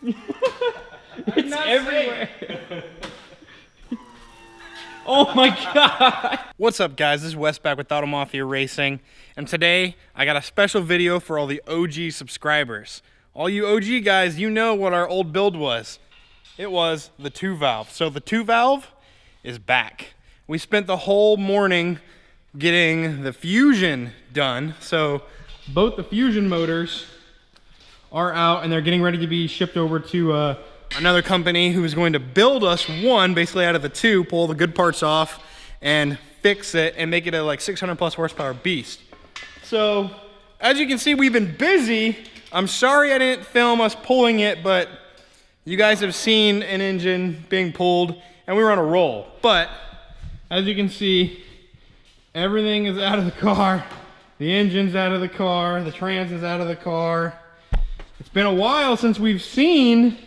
It's everywhere. Oh my God. What's up, guys? This is Wes back with Auto Mafia Racing. And today I got a special video for all the OG subscribers. All you OG guys, you know what our old build was. It was the 2-valve. So the 2-valve is back. We spent the whole morning getting the fusion done. So both the fusion motors are out and they're getting ready to be shipped over to another company who is going to build us one basically out of the two, pull the good parts off and fix it and make it a like 600 plus horsepower beast. So as you can see, we've been busy. I'm sorry I didn't film us pulling it, but you guys have seen an engine being pulled and we were on a roll. But as you can see, everything is out of the car. The engine's out of the car, the trans is out of the car. It's been a while since we've seen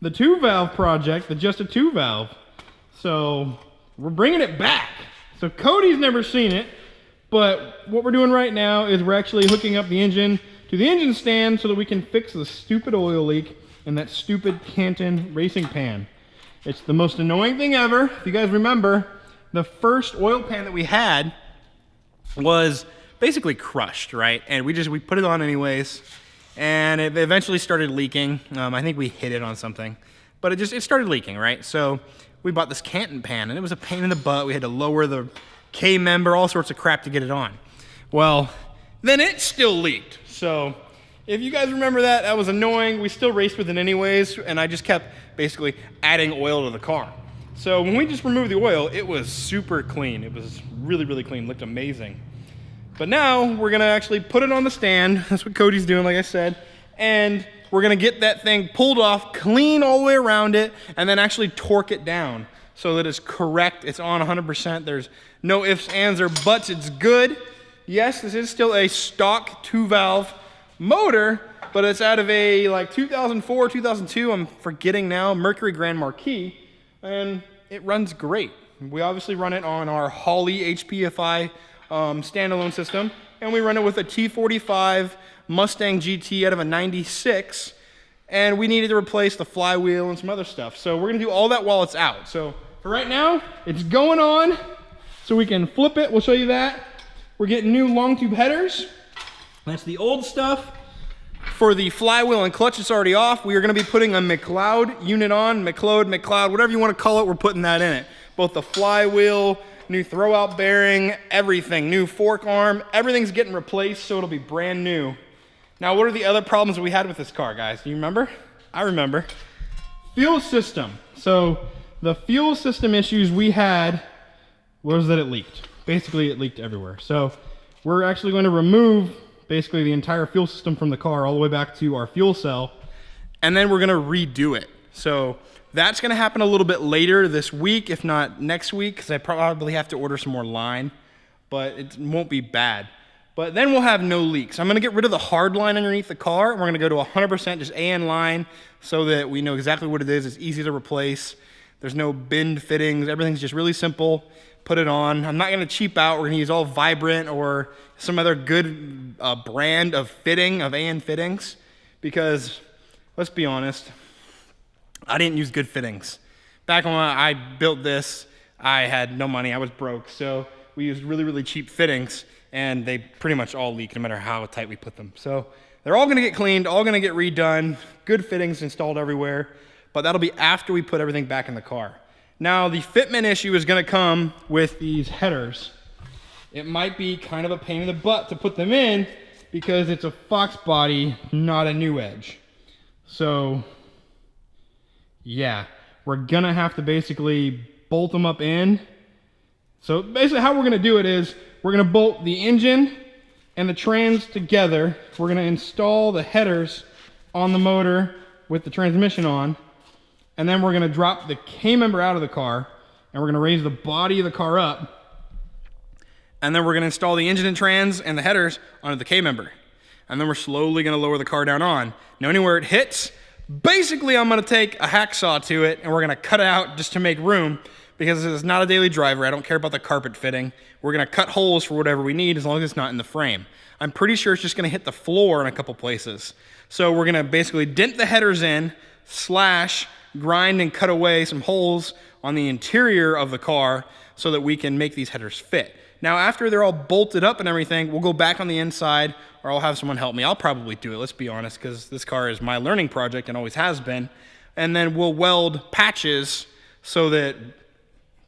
the 2-valve project, the just a 2-valve. So we're bringing it back. So Cody's never seen it, but what we're doing right now is we're actually hooking up the engine to the engine stand so that we can fix the stupid oil leak in that stupid Canton racing pan. It's the most annoying thing ever. If you guys remember, the first oil pan that we had was basically crushed, right? And we put it on anyways. And it eventually started leaking. I think we hit it on something, but it started leaking, right? So we bought this Canton pan and it was a pain in the butt. We had to lower the K member, all sorts of crap to get it on. Well, then it still leaked. So if you guys remember that, that was annoying. We still raced with it anyways, and I just kept basically adding oil to the car. So when we just removed the oil, it was super clean. It was really, really clean, looked amazing. But now we're gonna actually put it on the stand. That's what Cody's doing, like I said. And we're gonna get that thing pulled off, clean all the way around it, and then actually torque it down so that it's correct, it's on 100%. There's no ifs, ands, or buts, it's good. Yes, this is still a stock 2-valve motor, but it's out of a like 2004, 2002, I'm forgetting now, Mercury Grand Marquis, and it runs great. We obviously run it on our Holley HPFI standalone system, and we run it with a T45 Mustang GT out of a 96, and we needed to replace the flywheel and some other stuff. So we're gonna do all that while it's out. So for right now, it's going on, so we can flip it. We'll show you that. We're getting new long tube headers. That's the old stuff. For the flywheel and clutch, it's already off. We are gonna be putting a McLeod unit on, McLeod, whatever you wanna call it, we're putting that in it. Both the flywheel, new throwout bearing, everything, new fork arm, everything's getting replaced, so it'll be brand new. Now, what are the other problems we had with this car, guys? Do you remember? I remember. Fuel system. So the fuel system issues we had was that it leaked. Basically, it leaked everywhere. So we're actually going to remove basically the entire fuel system from the car all the way back to our fuel cell, and then we're gonna redo it. So that's gonna happen a little bit later this week, if not next week, because I probably have to order some more line, but it won't be bad. But then we'll have no leaks. I'm gonna get rid of the hard line underneath the car, and we're gonna go to 100% just AN line so that we know exactly what it is. It's easy to replace. There's no bend fittings. Everything's just really simple. Put it on. I'm not gonna cheap out. We're gonna use all Vibrant or some other good brand of fitting, of AN fittings, because let's be honest, I didn't use good fittings. Back when I built this, I had no money, I was broke, so we used really, really cheap fittings, and they pretty much all leak no matter how tight we put them. So they're all gonna get cleaned, all gonna get redone, good fittings installed everywhere, but that'll be after we put everything back in the car. Now, the fitment issue is gonna come with these headers. It might be kind of a pain in the butt to put them in because it's a Foxbody, not a New Edge. So yeah, we're gonna have to basically bolt them up in. So basically how we're gonna do it is we're gonna bolt the engine and the trans together. We're gonna install the headers on the motor with the transmission on, and then we're gonna drop the K member out of the car, and we're gonna raise the body of the car up, and then we're gonna install the engine and trans and the headers onto the K member. And then we're slowly gonna lower the car down on. Now anywhere it hits, basically I'm gonna take a hacksaw to it and we're gonna cut it out just to make room, because it's not a daily driver. I don't care about the carpet fitting. We're gonna cut holes for whatever we need as long as it's not in the frame. I'm pretty sure it's just gonna hit the floor in a couple places. So we're gonna basically dent the headers in, slash grind and cut away some holes on the interior of the car so that we can make these headers fit. Now, after they're all bolted up and everything, we'll go back on the inside, or I'll have someone help me. I'll probably do it, let's be honest, because this car is my learning project and always has been. And then we'll weld patches so that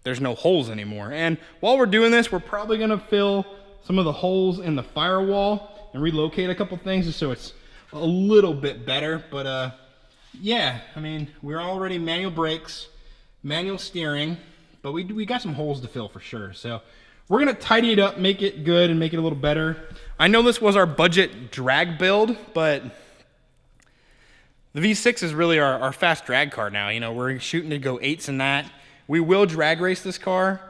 there's no holes anymore. And while we're doing this, we're probably gonna fill some of the holes in the firewall and relocate a couple things just so it's a little bit better. But yeah, I mean, we're already manual brakes, manual steering, but we got some holes to fill for sure. So we're gonna tidy it up, make it good, and make it a little better. I know this was our budget drag build, but the V6 is really our fast drag car now. You know, we're shooting to go 8s in that. We will drag race this car,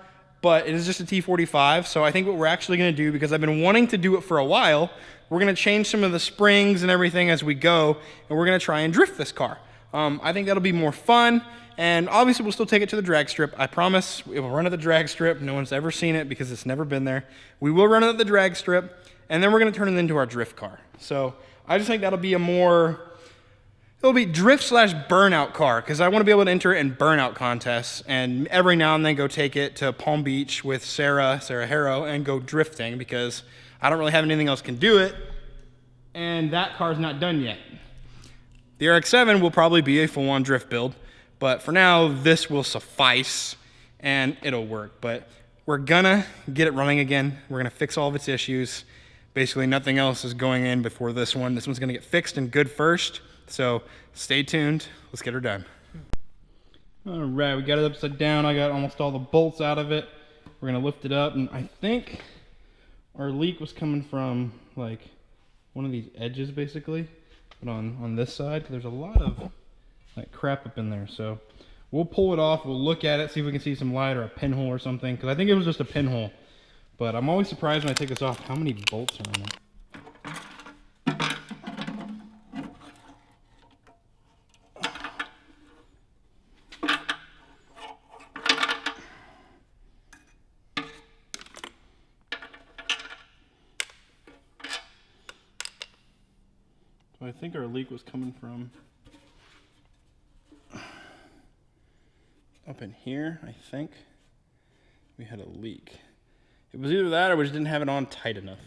but it is just a T45. So I think what we're actually gonna do, because I've been wanting to do it for a while, we're gonna change some of the springs and everything as we go, and we're gonna try and drift this car. I think that'll be more fun, and obviously we'll still take it to the drag strip. I promise we will run at the drag strip. No one's ever seen it because it's never been there. We will run it at the drag strip, and then we're gonna turn it into our drift car. So I just think that'll be it'll be drift slash burnout car, because I want to be able to enter it in burnout contests and every now and then go take it to Palm Beach with Sarah Harrow and go drifting, because I don't really have anything else can do it, and that car's not done yet. The RX-7 will probably be a full-on drift build, but for now this will suffice and it'll work. But we're gonna get it running again. We're gonna fix all of its issues. Basically nothing else is going in before this one. This one's gonna get fixed and good first. So stay tuned, let's get her done. All right, we got it upside down. I got almost all the bolts out of it. We're gonna lift it up, and I think our leak was coming from like one of these edges basically, but on this side, there's a lot of like crap up in there. So we'll pull it off, we'll look at it, see if we can see some light or a pinhole or something, because I think it was just a pinhole. But I'm always surprised when I take this off how many bolts are in it. I think our leak was coming from up in here. I think we had a leak. It was either that or we just didn't have it on tight enough,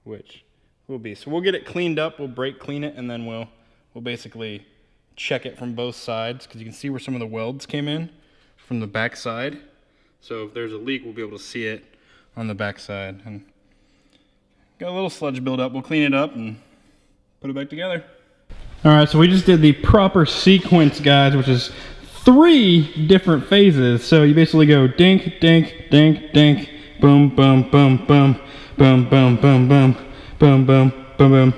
which will be. So we'll get it cleaned up, we'll brake clean it, and then we'll basically check it from both sides, because you can see where some of the welds came in from the back side. So if there's a leak, we'll be able to see it on the back side. And got a little sludge buildup. We'll clean it up and put it back together. All right, so we just did the proper sequence, guys, which is 3 different phases. So you basically go dink, dink, dink, dink, boom, boom, boom, boom, boom, boom, boom, boom, boom, boom, boom, boom,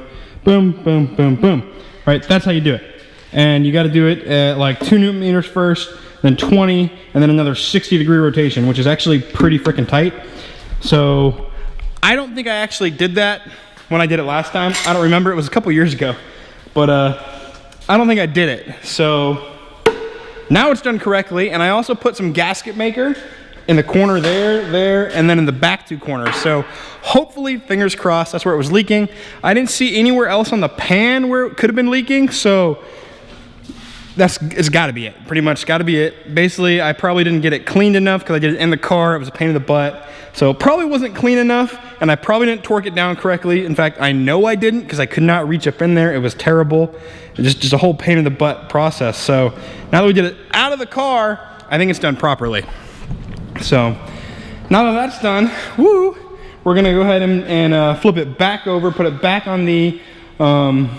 boom, boom, boom, boom. Right, that's how you do it. And you got to do it at like 2 Newton meters first, then 20, and then another 60-degree rotation, which is actually pretty freaking tight. So I don't think I actually did that when I did it last time. I don't remember, it was a couple years ago, but I don't think I did it. So now it's done correctly, and I also put some gasket maker in the corner there, and then in the back 2 corners. So hopefully, fingers crossed, that's where it was leaking. I didn't see anywhere else on the pan where it could have been leaking, so it's gotta be it. Pretty much gotta be it. Basically, I probably didn't get it cleaned enough because I did it in the car. It was a pain in the butt. So it probably wasn't clean enough, and I probably didn't torque it down correctly. In fact, I know I didn't, because I could not reach up in there. It was terrible. Just a whole pain in the butt process. So now that we did it out of the car, I think it's done properly. So now that that's done, woo, we're gonna go ahead and flip it back over, put it back on the, now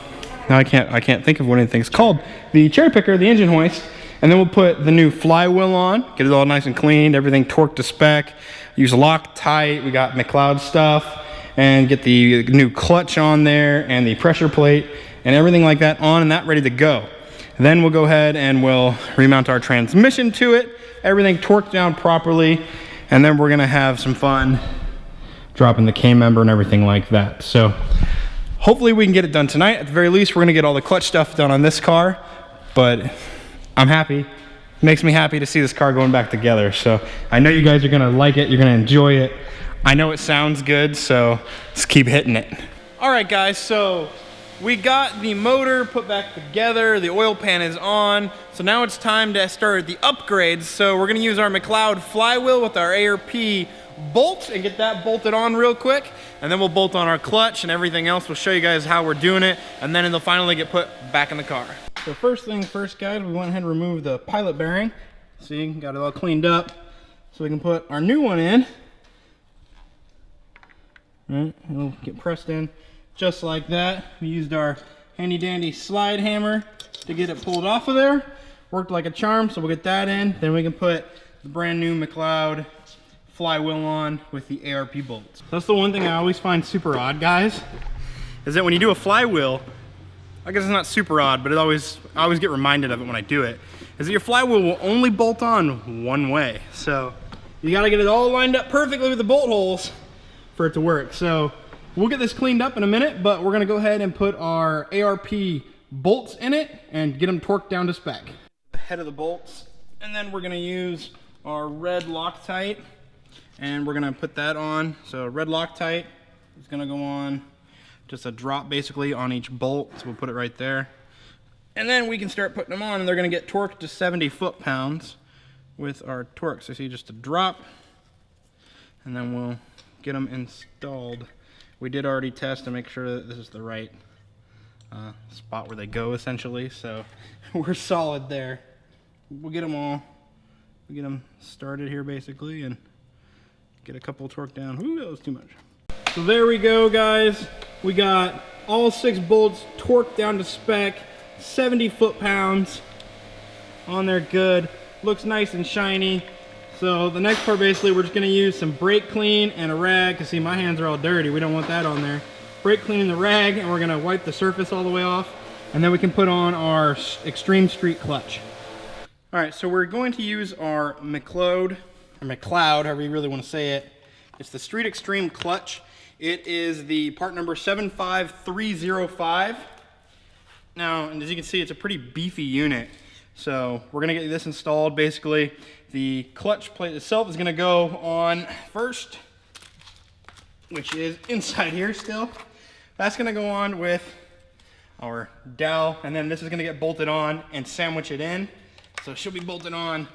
I can't think of what anything's called, the cherry picker, the engine hoist, and then we'll put the new flywheel on, get it all nice and cleaned, everything torqued to spec, use Loctite, we got McLeod stuff, and get the new clutch on there, and the pressure plate, and everything like that on and that ready to go. Then we'll go ahead and we'll remount our transmission to it, everything torqued down properly, and then we're gonna have some fun dropping the K-member and everything like that. So hopefully we can get it done tonight. At the very least, we're gonna get all the clutch stuff done on this car, but I'm happy. It makes me happy to see this car going back together. So I know you guys are gonna like it, you're gonna enjoy it. I know it sounds good, so let's keep hitting it. All right, guys, so we got the motor put back together, the oil pan is on, so now it's time to start the upgrades. So we're gonna use our McLeod flywheel with our ARP bolt and get that bolted on real quick, and then we'll bolt on our clutch and everything else. We'll show you guys how we're doing it, and then it'll finally get put back in the car. So first thing first, guys, we went ahead and removed the pilot bearing. See, got it all cleaned up, so we can put our new one in. Right, it'll get pressed in just like that. We used our handy dandy slide hammer to get it pulled off of there. Worked like a charm, so we'll get that in. Then we can put the brand new McLeod flywheel on with the ARP bolts. So that's the one thing I always find super odd, guys, is that when you do a flywheel, I guess it's not super odd, but I always get reminded of it when I do it, is that your flywheel will only bolt on one way. So you gotta get it all lined up perfectly with the bolt holes for it to work. So we'll get this cleaned up in a minute, but we're gonna go ahead and put our ARP bolts in it and get them torqued down to spec. The head of the bolts, and then we're gonna use our red Loctite, and we're gonna put that on. So red Loctite is gonna go on just a drop basically on each bolt, so we'll put it right there. And then we can start putting them on, and they're gonna get torqued to 70 foot-pounds with our torque. So see, just a drop, and then we'll get them installed. We did already test to make sure that this is the right spot where they go, essentially, so we're solid there. We'll get them all, we'll get them started here basically, and get a couple torque down. Ooh, that was too much. So there we go, guys. We got all 6 bolts torqued down to spec, 70 foot-pounds on there, good. Looks nice and shiny. So the next part, basically, we're just gonna use some brake clean and a rag, because see, my hands are all dirty. We don't want that on there. Brake clean and the rag, and we're gonna wipe the surface all the way off, and then we can put on our Extreme Street clutch. All right, so we're going to use our McLeod, or McLeod, however you really want to say it. It's the Street Extreme clutch. It is the part number 75305. Now, and as you can see, it's a pretty beefy unit. So we're gonna get this installed. Basically, the clutch plate itself is gonna go on first, which is inside here still. That's gonna go on with our dowel, and then this is gonna get bolted on and sandwich it in. So she'll be bolted on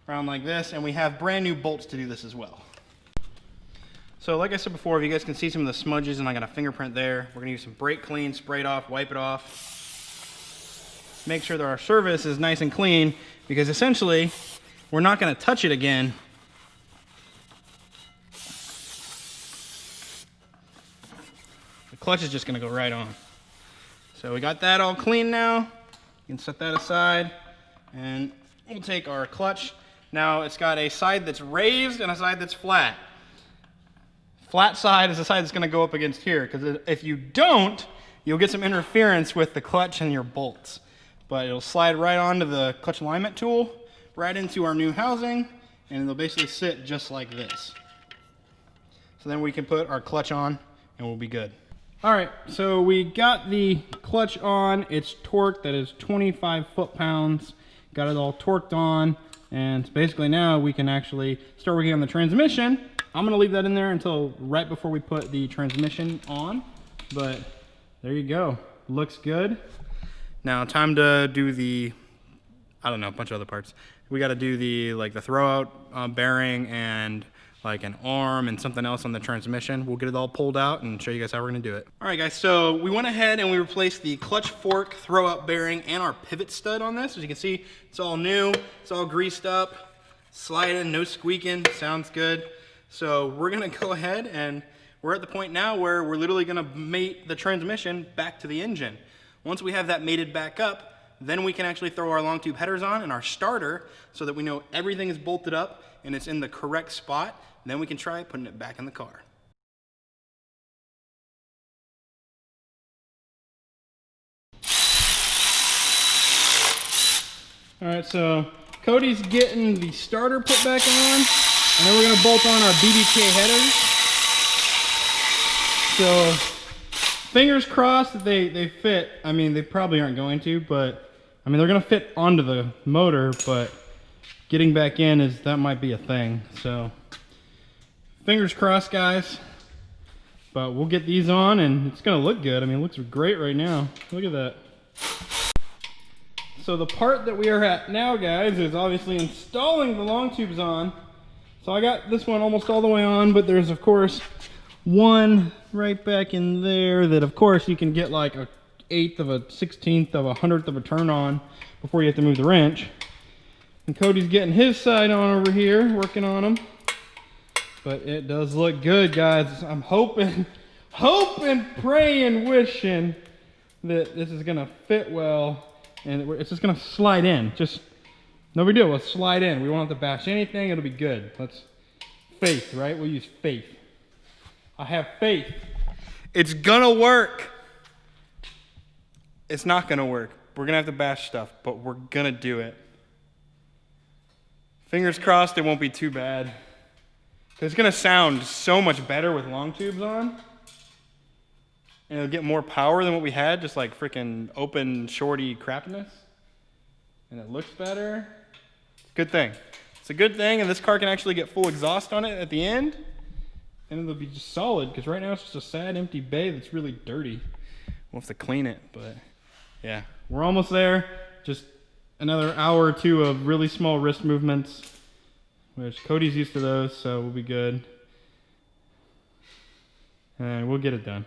around like this, and we have brand new bolts to do this as well. So like I said before, if you guys can see some of the smudges, and I got a fingerprint there, we're gonna use some brake clean, spray it off, wipe it off. Make sure that our surface is nice and clean, because essentially, we're not gonna touch it again. The clutch is just gonna go right on. So we got that all clean now. You can set that aside, and we'll take our clutch. Now it's got a side that's raised and a side that's flat. Flat side is the side that's gonna go up against here, because if you don't, you'll get some interference with the clutch and your bolts. But it'll slide right onto the clutch alignment tool, right into our new housing, and it'll basically sit just like this. So then we can put our clutch on, and we'll be good. All right, so we got the clutch on. It's torqued, that is 25 foot-pounds. Got it all torqued on, and basically now we can actually start working on the transmission. I'm gonna leave that in there until right before we put the transmission on, but there you go, looks good. Now time to do the, I don't know, a bunch of other parts. We gotta do the, like the throwout bearing and like an arm and something else on the transmission. We'll get it all pulled out and show you guys how we're gonna do it. All right guys, so we went ahead and we replaced the clutch fork, throwout bearing, and our pivot stud on this. As you can see, it's all new, it's all greased up, sliding, no squeaking, sounds good. So we're gonna go ahead, and we're at the point now where we're literally gonna mate the transmission back to the engine. Once we have that mated back up, then we can actually throw our long tube headers on and our starter so that we know everything is bolted up and it's in the correct spot. Then we can try putting it back in the car. All right, so Cody's getting the starter put back on, and then we're gonna bolt on our BBK headers. So fingers crossed that they fit. I mean, they probably aren't going to, but I mean, they're gonna fit onto the motor, but getting back in that might be a thing. So fingers crossed, guys. But we'll get these on and it's gonna look good. I mean, it looks great right now. Look at that. So the part that we are at now, guys, is obviously installing the long tubes on. So I got this one almost all the way on, but there's of course one right back in there that of course you can get like a 1/8 of a 1/16 of a 100th of a turn on before you have to move the wrench. And Cody's getting his side on over here, working on them. But it does look good, guys. I'm hoping, praying, wishing that this is gonna fit well and it's just gonna slide in. Just no big deal, we'll slide in. We won't have to bash anything, it'll be good. Faith, right? We'll use faith. I have faith. It's gonna work. It's not gonna work. We're gonna have to bash stuff, but we're gonna do it. Fingers crossed it won't be too bad. It's gonna sound so much better with long tubes on. And it'll get more power than what we had, just like freaking open shorty crapness. And it looks better. It's a good thing. It's a good thing, and this car can actually get full exhaust on it at the end. And it'll be just solid, because right now it's just a sad empty bay that's really dirty. We'll have to clean it, but yeah. We're almost there. Just another hour or two of really small wrist movements, which Cody's used to those, so we'll be good. And we'll get it done.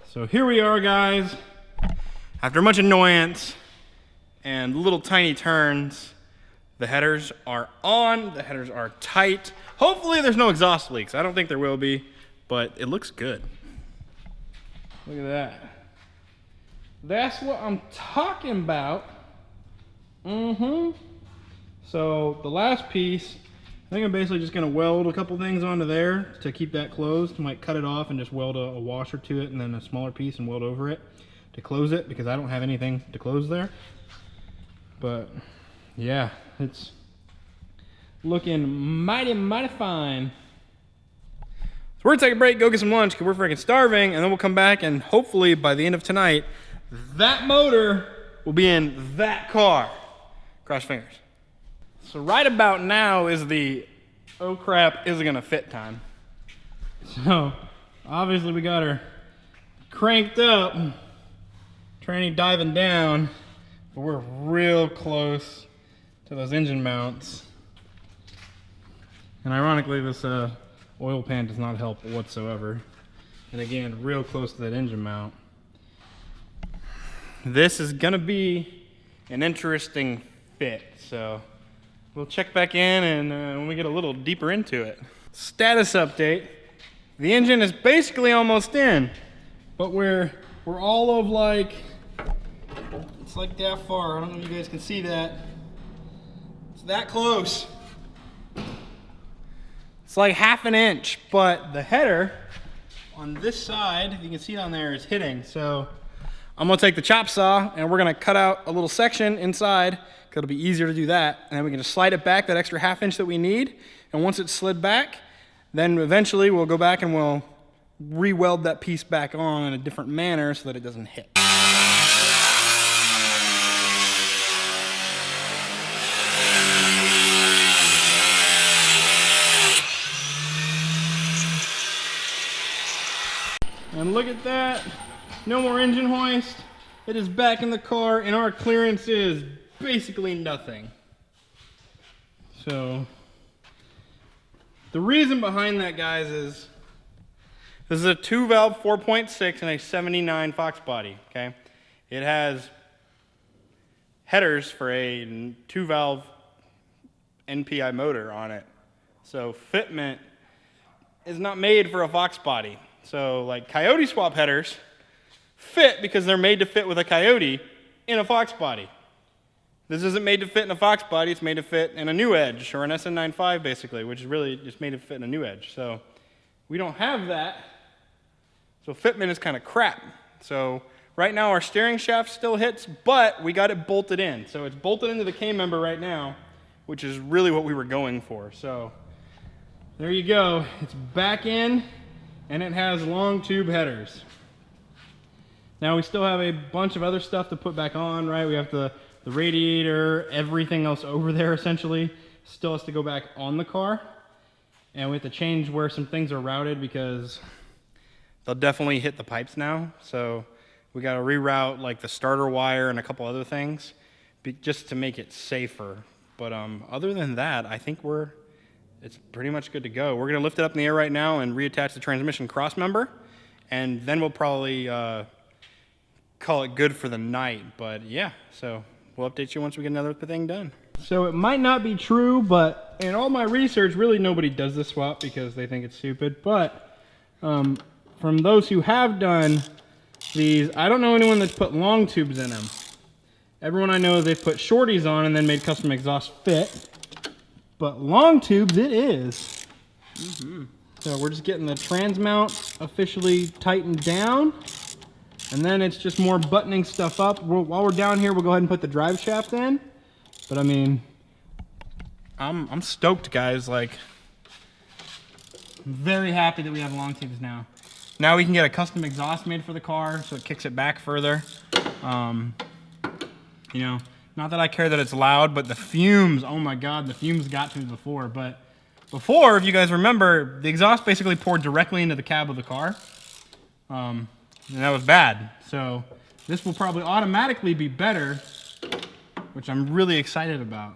So here we are, guys. After much annoyance and little tiny turns, the headers are on, the headers are tight. Hopefully there's no exhaust leaks. I don't think there will be, but it looks good. Look at that. That's what I'm talking about. So the last piece, I think I'm basically just gonna weld a couple things onto there to keep that closed. I might cut it off and just weld a washer to it and then a smaller piece and weld over it to close it, because I don't have anything to close there. But yeah, it's looking mighty fine. So we're gonna take a break, go get some lunch, because we're freaking starving, and then we'll come back and hopefully by the end of tonight, that motor will be in that car. Cross fingers. So right about now is the oh crap, is it gonna fit time. So obviously we got her cranked up, tranny diving down, but we're real close to those engine mounts. And ironically, this oil pan does not help whatsoever. And again, real close to that engine mount. This is gonna be an interesting fit, so we'll check back in and when we get a little deeper into it. Status update. The engine is basically almost in, but we're all of like, it's like that far. I don't know if you guys can see that. It's that close. It's like 1/2 inch, but the header on this side, if you can see down there, is hitting. So I'm gonna take the chop saw and we're gonna cut out a little section inside, because it'll be easier to do that. And then we can just slide it back that extra 1/2 inch that we need. And once it's slid back, then eventually we'll go back and we'll re-weld that piece back on in a different manner so that it doesn't hit. And look at that. No more engine hoist. It is back in the car and our clearance is basically nothing. So the reason behind that, guys, is this is a 2-valve 4.6 and a 79 Foxbody, okay? It has headers for a 2-valve NPI motor on it. So fitment is not made for a Foxbody. So like Coyote swap headers fit because they're made to fit with a Coyote in a Foxbody. This isn't made to fit in a Foxbody, it's made to fit in a New Edge or an SN95 basically, which is really just made to fit in a New Edge. So we don't have that. So fitment is kind of crap. So right now our steering shaft still hits, but we got it bolted in. So it's bolted into the K-member right now, which is really what we were going for. So there you go. It's back in and it has long tube headers. Now we still have a bunch of other stuff to put back on, right? We have the radiator, everything else over there essentially still has to go back on the car. and we have to change where some things are routed because they'll definitely hit the pipes now. So we got to reroute like the starter wire and a couple other things just to make it safer. But other than that, I think it's pretty much good to go. We're going to lift it up in the air right now and reattach the transmission cross member, and then we'll probably call it good for the night. But yeah, so we'll update you once we get another thing done. So it might not be true, but in all my research, really nobody does this swap because they think it's stupid. But from those who have done these, I don't know anyone that's put long tubes in them. Everyone I know, they've put shorties on and then made custom exhaust fit. But long tubes it is. So we're just getting the trans mount officially tightened down. And then it's just more buttoning stuff up. While we're down here, we'll go ahead and put the drive shaft in. But I mean, I'm stoked, guys. Like, I'm very happy that we have long tubes now. Now we can get a custom exhaust made for the car, so it kicks it back further. You know, not that I care that it's loud, but the fumes, oh my God, the fumes got to me before. But before, if you guys remember, the exhaust basically poured directly into the cab of the car. And that was bad. So this will probably automatically be better, which I'm really excited about.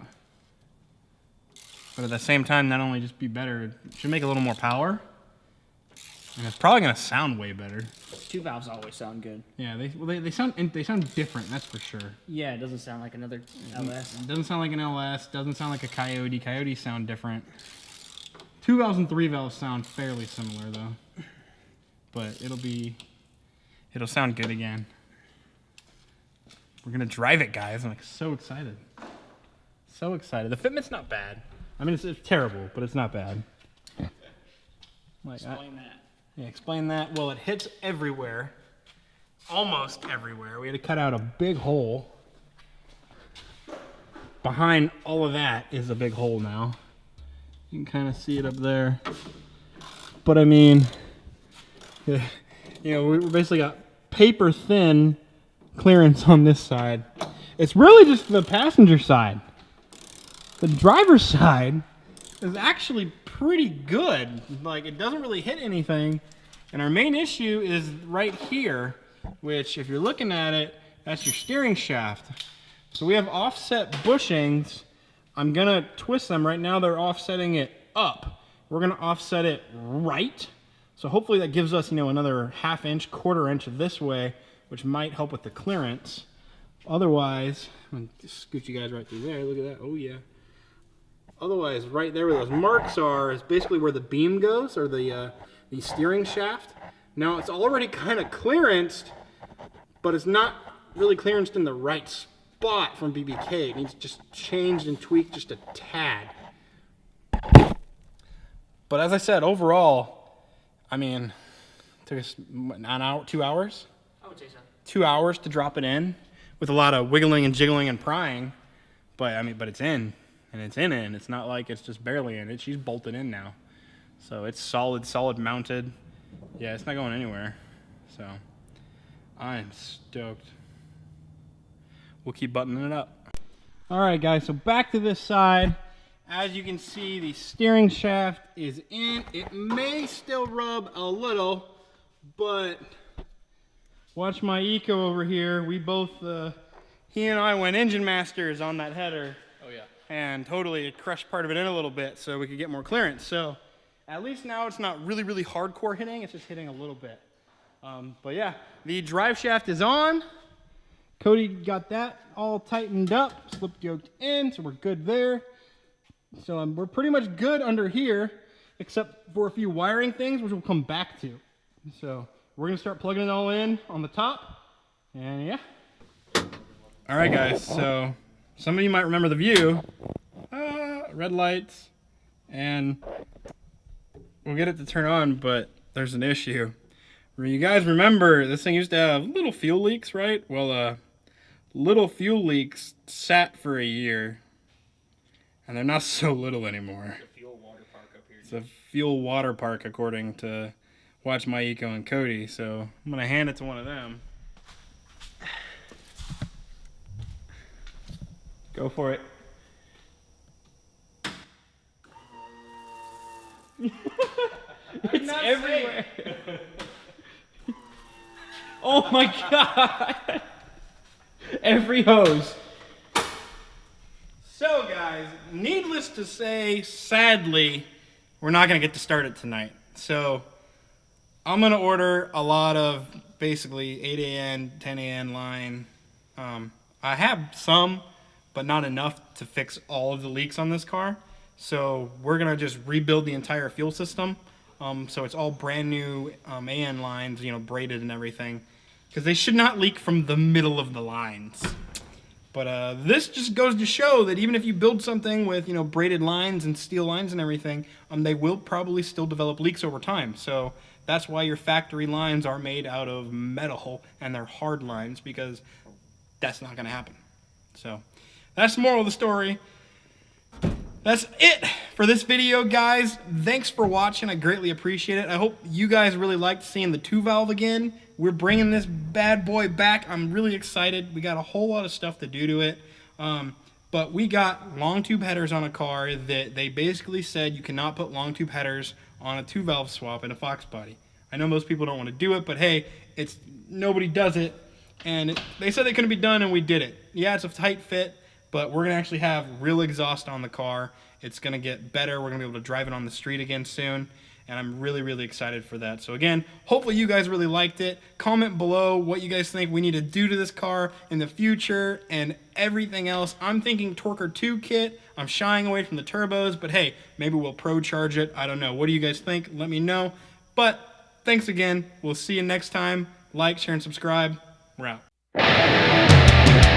But at the same time, not only just be better, it should make a little more power. And it's probably gonna sound way better. Two valves always sound good. Yeah, they sound different, that's for sure. Yeah, it doesn't sound like another LS. It doesn't sound like an LS, doesn't sound like a Coyote. Coyotes sound different. 2 valves and 3 valves sound fairly similar though. But it'll sound good again. We're gonna drive it, guys. I'm like so excited. So excited. The fitment's not bad. I mean, it's terrible, but it's not bad. Like, Explain that. Yeah, explain that. Well, it hits everywhere. Almost everywhere. We had to cut out a big hole. Behind all of that is a big hole now. You can kind of see it up there. But I mean, you know, we basically got paper thin clearance on this side. It's really just the passenger side. The driver's side is actually pretty good. Like, it doesn't really hit anything. And our main issue is right here, which if you're looking at it, that's your steering shaft. So we have offset bushings. I'm gonna twist them. Right now they're offsetting it up. We're gonna offset it right. So hopefully that gives us, you know, another 1/2 inch, 1/4 inch this way, which might help with the clearance. Otherwise, I'm gonna just scoot you guys right through there. Look at that. Oh yeah. Otherwise, right there where those marks are is basically where the beam goes, or the steering shaft. Now it's already kind of clearanced, but it's not really clearanced in the right spot from BBK. It needs just changed and tweaked just a tad. But as I said, overall, I mean, it took us an hour, 2 hours? I would say so. 2 hours to drop it in with a lot of wiggling and jiggling and prying. But I mean, but it's in. And it's in. It's not like it's just barely in. She's bolted in now. So it's solid mounted. Yeah, it's not going anywhere. So I'm stoked. We'll keep buttoning it up. All right, guys, so back to this side. As you can see, the steering shaft is in. It may still rub a little, but watch my Eco over here. We both, he and I went engine masters on that header. Oh, yeah. And totally crushed part of it in a little bit so we could get more clearance. So at least now it's not really, really hardcore hitting. It's just hitting a little bit. But yeah, the drive shaft is on. Cody got that all tightened up, slip yoked in, so we're good there. So we're pretty much good under here, except for a few wiring things, which we'll come back to. So we're gonna start plugging it all in on the top, and yeah. All right, guys, so some of you might remember the view. Red lights, and we'll get it to turn on, but there's an issue. You guys remember this thing used to have little fuel leaks, right? Well, little fuel leaks sat for a year, and they're not so little anymore. It's a fuel water park up here. It's a fuel water park, according to Watch My Eco and Cody, so I'm gonna hand it to one of them. Go for it. It's everywhere. Oh my god. Every hose. So guys, needless to say, sadly, we're not gonna get to start it tonight. So I'm gonna order a lot of basically 8AN, 10AN line. I have some, but not enough to fix all of the leaks on this car. So we're gonna just rebuild the entire fuel system. So it's all brand new AN lines, you know, braided and everything, because they should not leak from the middle of the lines. But this just goes to show that even if you build something with, you know, braided lines and steel lines and everything, they will probably still develop leaks over time. So that's why your factory lines are made out of metal and they're hard lines, because that's not going to happen. So that's the moral of the story. That's it for this video, guys. Thanks for watching. I greatly appreciate it. I hope you guys really liked seeing the 2-valve again. We're bringing this bad boy back. I'm really excited. We got a whole lot of stuff to do to it. But we got long tube headers on a car that they basically said you cannot put long tube headers on a 2-valve swap in a Foxbody. I know most people don't want to do it, but hey, nobody does it. And they said it couldn't be done, and we did it. Yeah, it's a tight fit, but we're going to actually have real exhaust on the car. It's going to get better. We're going to be able to drive it on the street again soon. And I'm really, really excited for that. So again, hopefully you guys really liked it. Comment below what you guys think we need to do to this car in the future and everything else. I'm thinking Torquer 2 kit. I'm shying away from the turbos, but hey, maybe we'll pro charge it. I don't know. What do you guys think? Let me know. But thanks again. We'll see you next time. Like, share, and subscribe. We're out.